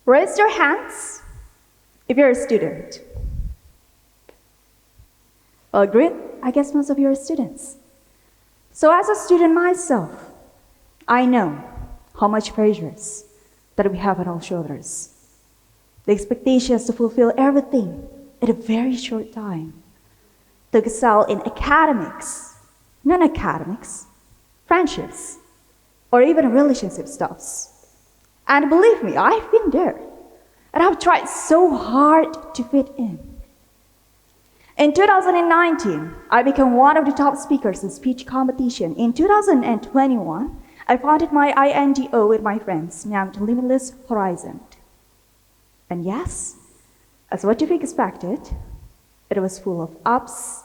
Raise your hands if you're a student. Well, great. I guess most of you are students. So as a student myself, I know how much pressures that we have on our shoulders. The expectations to fulfill everything in a very short time. To excel in academics, non-academics, friendships, or even relationship stuffs. And believe me, I've been there. And I've tried so hard to fit in. In 2019, I became one of the top speakers in speech competition. In 2021, I founded my INGO with my friends named Limitless Horizon. And yes, as what you've expected, it was full of ups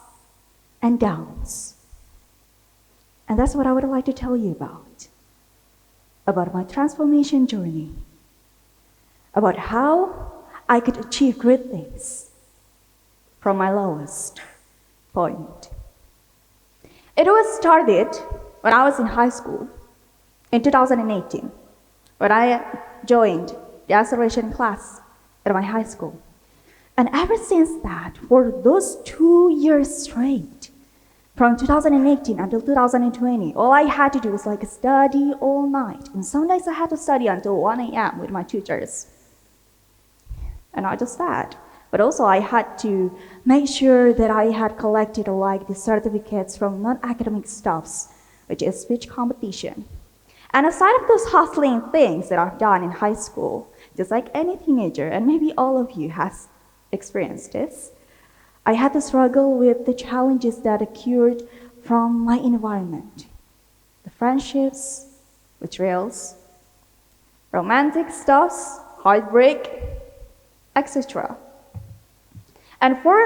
and downs. And that's what I would like to tell you about my transformation journey, about how I could achieve great things from my lowest point. It was started when I was in high school in 2018, when I joined the acceleration class at my high school. And ever since that, for those 2 years straight, from 2018 until 2020, all I had to do was study all night. And some days I had to study until 1 a.m. with my tutors. And not just that, but also I had to make sure that I had collected the certificates from non-academic stuffs, which is speech competition. And aside of those hustling things that I've done in high school, just like any teenager, and maybe all of you has experienced this, I had to struggle with the challenges that occurred from my environment. The friendships, betrayals, romantic stuffs, heartbreak, etc. And for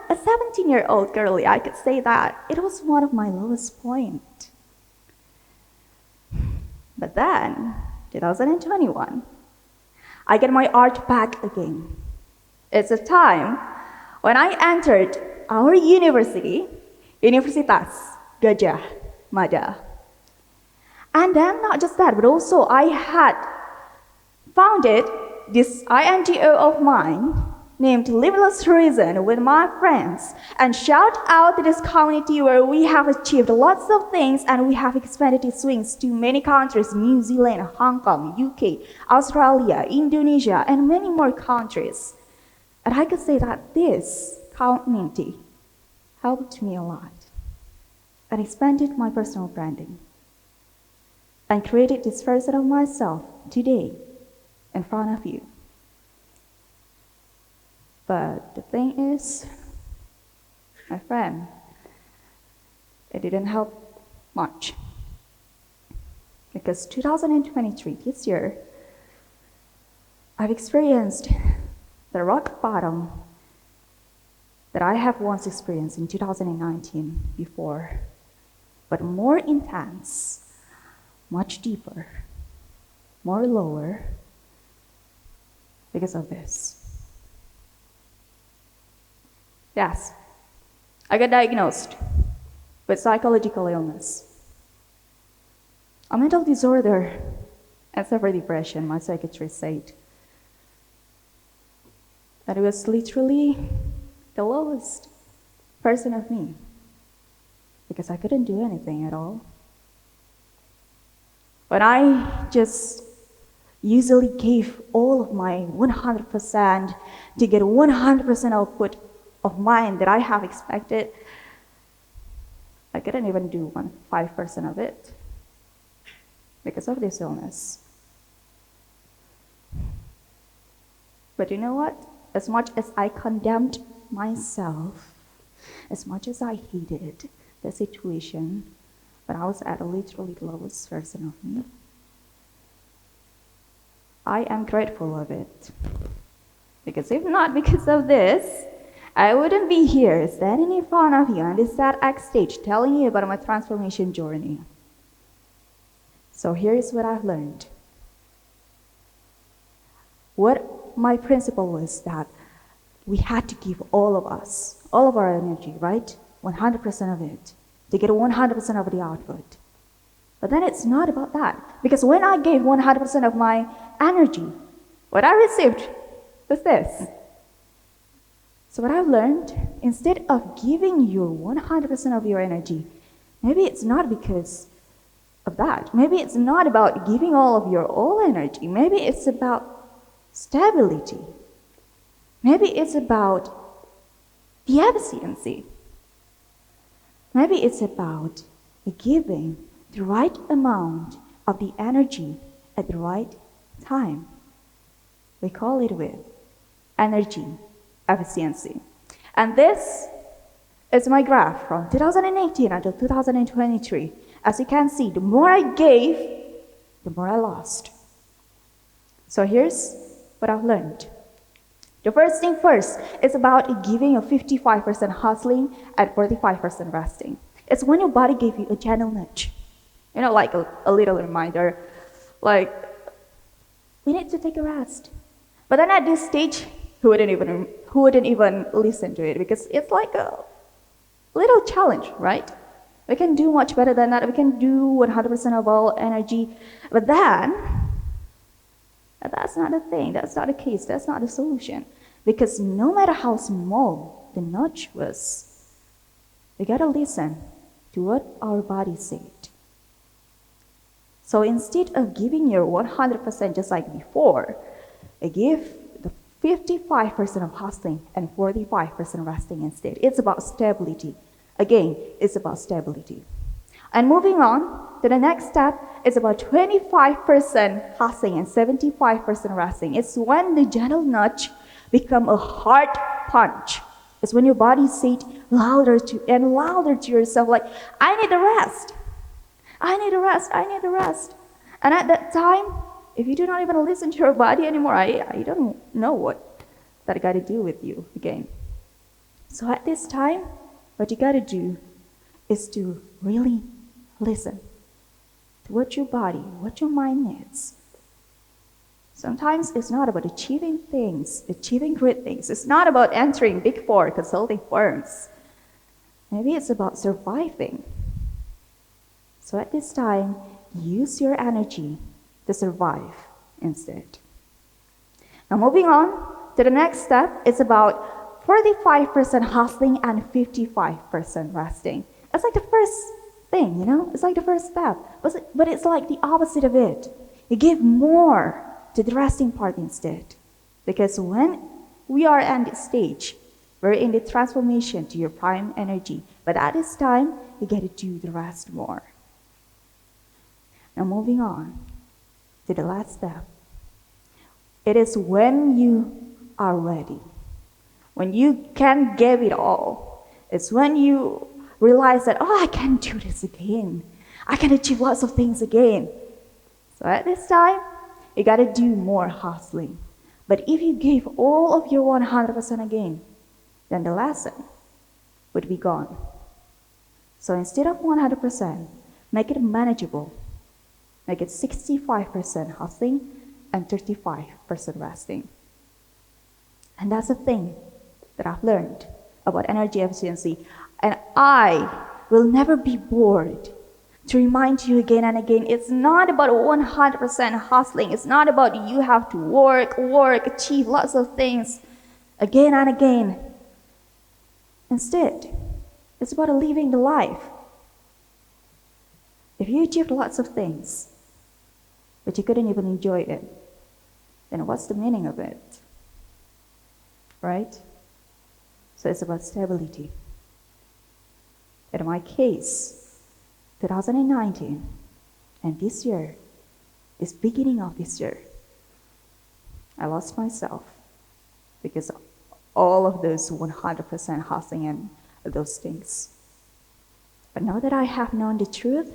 a 17-year-old girlie, I could say that it was one of my lowest points. But then, 2021, I get my art back again. It's a time when I entered our university, Universitas Gajah Mada. And then not just that, but also I had founded this INGO of mine named Limitless Horizon with my friends, and shout out to this community where we have achieved lots of things and we have expanded its wings to many countries, New Zealand, Hong Kong, UK, Australia, Indonesia, and many more countries. And I could say that this community helped me a lot and expanded my personal branding and created this version of myself today in front of you. But the thing is, my friend, it didn't help much. Because 2023, this year, I've experienced the rock bottom that I have once experienced in 2019 before, but more intense, much deeper, more lower because of this. Yes, I got diagnosed with psychological illness, a mental disorder, and severe depression, my psychiatrist said. That it was literally the lowest version of me, because I couldn't do anything at all. When I just usually gave all of my 100% to get 100% output of mine that I have expected, I couldn't even do 5% of it because of this illness. But you know what? As much as I condemned myself, as much as I hated the situation, but I was at a literally lowest version of me, I am grateful of it. Because if not because of this, I wouldn't be here standing in front of you on this TEDx stage telling you about my transformation journey. So here's what I've learned. What my principle was that we had to give all of us, all of our energy, right? 100% of it, to get 100% of the output. But then it's not about that. Because when I gave 100% of my energy, What I received was this. So what I've learned, instead of giving your 100% of your energy, maybe it's not because of that. Maybe it's not about giving all of your all energy. Maybe it's about stability. Maybe it's about the efficiency. Maybe it's about giving the right amount of the energy at the right time. We call it with energy efficiency. And this is my graph from 2018 until 2023. As you can see, the more I gave, the more I lost. So here's what I've learned. The first thing first is about giving a 55% hustling and 45% resting. It's when your body gave you a gentle nudge. Like a little reminder, like, we need to take a rest. But then at this stage, who wouldn't even listen to it? Because it's like a little challenge, right? We can do much better than that. We can do 100% of all energy. But then, that's not the thing. That's not the case. That's not the solution. Because no matter how small the nudge was, we gotta listen to what our body said. So instead of giving your 100% just like before, I give the 55% of hustling and 45% resting instead. It's about stability. Again, it's about stability. And moving on to the next step, it's about 25% hustling and 75% resting. It's when the gentle nudge becomes a hard punch. It's when your body says louder to yourself, like, I need a rest. I need a rest. I need a rest. And at that time, if you do not even listen to your body anymore, I don't know what that got to do with you again. So at this time, what you got to do is to really listen to what your body, what your mind needs. Sometimes it's not about achieving things, achieving great things. It's not about entering Big Four consulting firms. Maybe it's about surviving. So at this time, use your energy to survive instead. Now moving on to the next step, it's about 45% hustling and 55% resting. It's like the first thing, It's like the first step. But it's like the opposite of it. You give more to the resting part instead. Because when we are at this stage, we're in the transformation to your prime energy. But at this time, you get to do the rest more. Now moving on to the last step. It is when you are ready. When you can give it all. It's when you realize that, I can do this again. I can achieve lots of things again. So at this time, you got to do more hustling. But if you gave all of your 100% again, then the lesson would be gone. So instead of 100%, make it manageable. Make it 65% hustling and 35% resting. And that's the thing that I've learned about energy efficiency. And I will never be bored to remind you again and again, it's not about 100% hustling. It's not about you have to work, achieve lots of things again and again. Instead, it's about living the life. If you achieved lots of things, but you couldn't even enjoy it, then what's the meaning of it? Right? So it's about stability. In my case, 2019, and this year, is beginning of this year, I lost myself because of all of those 100% hustling and those things. But now that I have known the truth,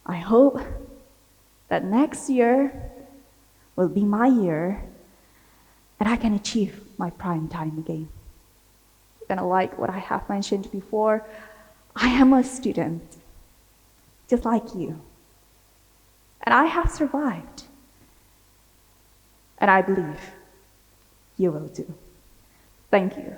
I hope that next year will be my year and I can achieve my prime time again. And like what I have mentioned before, I am a student, just like you. And I have survived. And I believe you will too. Thank you.